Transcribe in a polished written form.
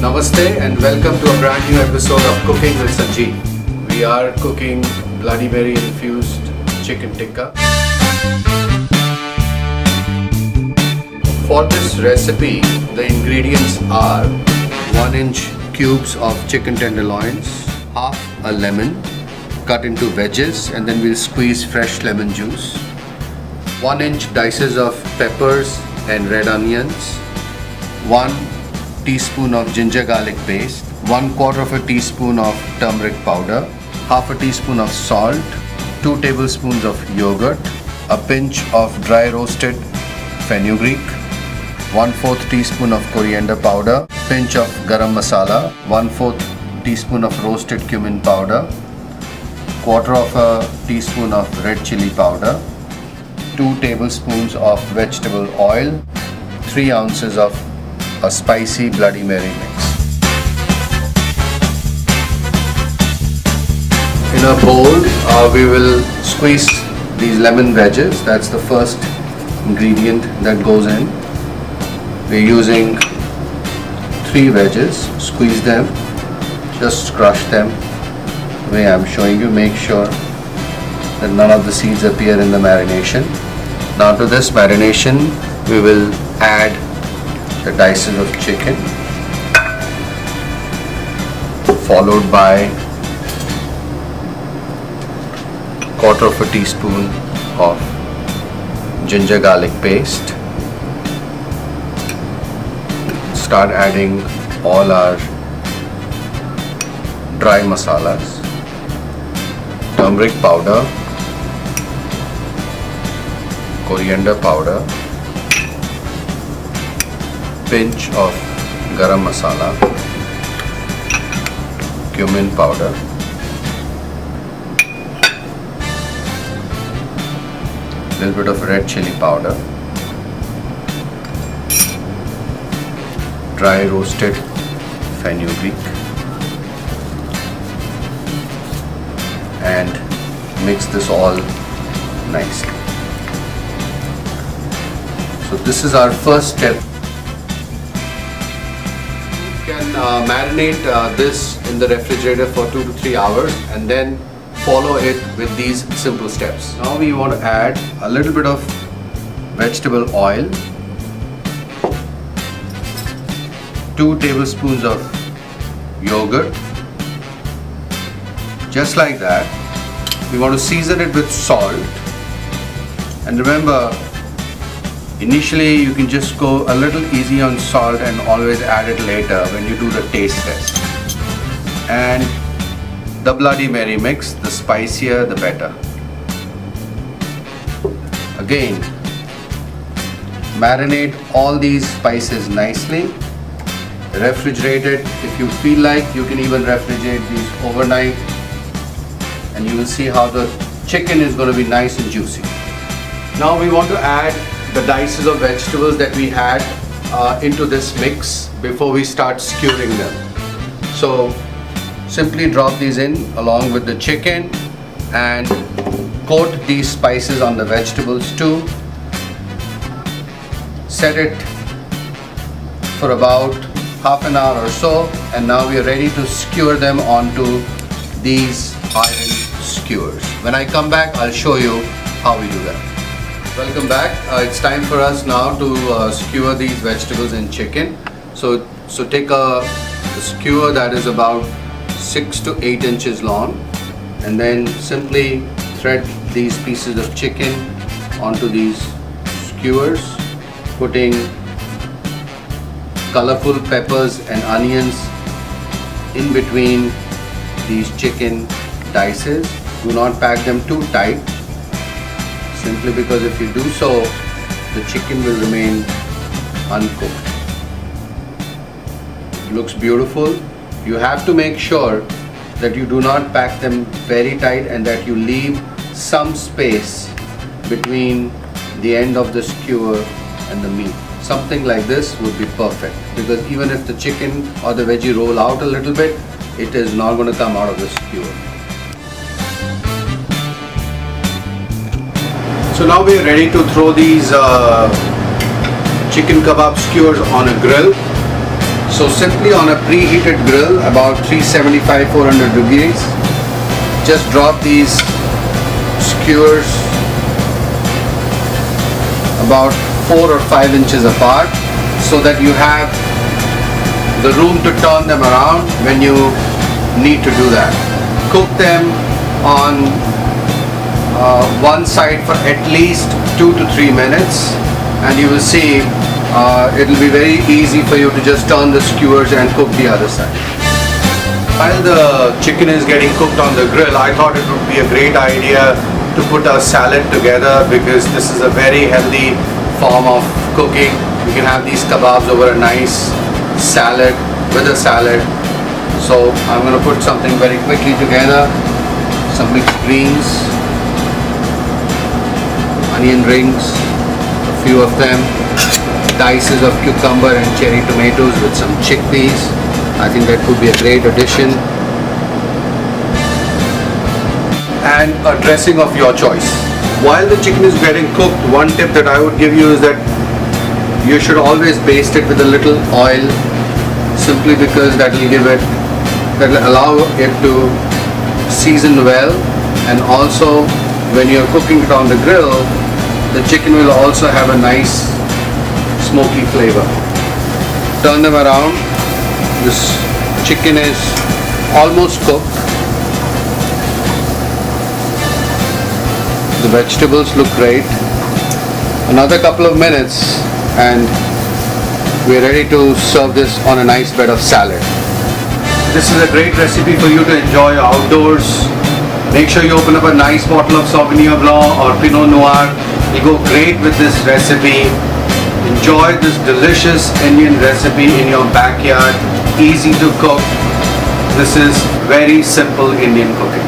Namaste and welcome to a brand new episode of Cooking with Sanjeev. We are cooking Bloody Mary infused chicken tikka. For this recipe, the ingredients are 1-inch cubes of chicken tenderloins, half a lemon cut into wedges, and then we'll squeeze fresh lemon juice, 1-inch dices of peppers and red onions, 1 teaspoon of ginger garlic paste, 1/4 of a teaspoon of turmeric powder, half a teaspoon of salt, 2 tablespoons of yogurt, a pinch of dry roasted fenugreek, 1/4 teaspoon of coriander powder, pinch of garam masala, 1/4 teaspoon of roasted cumin powder, 1/4 of a teaspoon of red chili powder, 2 tablespoons of vegetable oil, 3 ounces of a spicy Bloody Mary mix. In a bowl, we will squeeze these lemon wedges. That's the first ingredient that goes in. We're using 3 wedges. Squeeze them, just crush them the way I'm showing you. Make sure that none of the seeds appear in the marination. Now to this marination, we will add the dices of chicken, followed by 1/4 of a teaspoon of ginger garlic paste. Start adding all our dry masalas, turmeric powder, coriander powder, pinch of garam masala, cumin powder, little bit of red chili powder, dry roasted fenugreek, and mix this all nicely. So this is our first step. You can marinate this in the refrigerator for 2 to 3 hours and then follow it with these simple steps. Now we want to add a little bit of vegetable oil, 2 tablespoons of yogurt, just like that. We want to season it with salt, and remember, initially you can just go a little easy on salt and always add it later when you do the taste test. And the Bloody Mary mix, the spicier the better. Again, marinate all these spices nicely. Refrigerate it. If you feel like, you can even refrigerate these overnight, and you will see how the chicken is going to be nice and juicy. Now we want to add the dices of vegetables that we had into this mix before we start skewering them. So simply drop these in along with the chicken and coat these spices on the vegetables too. Set it for about half an hour or so, and now we are ready to skewer them onto these iron skewers. When I come back, I'll show you how we do that. Welcome back. It's time for us now to skewer these vegetables and chicken. So take a skewer that is about 6 to 8 inches long, and then simply thread these pieces of chicken onto these skewers, putting colorful peppers and onions in between these chicken dices. Do not pack them too tight, simply because if you do so, the chicken will remain uncooked. It looks beautiful. You have to make sure that you do not pack them very tight and that you leave some space between the end of the skewer and the meat. Something like this would be perfect, because even if the chicken or the veggie roll out a little bit, it is not going to come out of the skewer. So now we are ready to throw these chicken kebab skewers on a grill. So simply on a preheated grill, about 375-400 degrees, just drop these skewers about 4 or 5 inches apart so that you have the room to turn them around when you need to do that. Cook them on one side for at least 2 to 3 minutes, and you will see it will be very easy for you to just turn the skewers and cook the other side. While the chicken is getting cooked on the grill, I thought it would be a great idea to put a salad together, because this is a very healthy form of cooking. You can have these kebabs over a nice salad with a salad. So I'm going to put something very quickly together. Some mixed greens, onion rings, a few of them, dices of cucumber and cherry tomatoes with some chickpeas. I think that could be a great addition. And a dressing of your choice. While the chicken is getting cooked, one tip that I would give you is that you should always baste it with a little oil, simply because that will allow it to season well, and also when you're cooking it on the grill, the chicken will also have a nice smoky flavor. Turn them around. This chicken is almost cooked. The vegetables look great. Another couple of minutes and we're ready to serve this on a nice bed of salad. This is a great recipe for you to enjoy outdoors. Make sure you open up a nice bottle of Sauvignon Blanc or Pinot Noir. It'll go great with this recipe. Enjoy this delicious Indian recipe in your backyard. Easy to cook. This is very simple Indian cooking.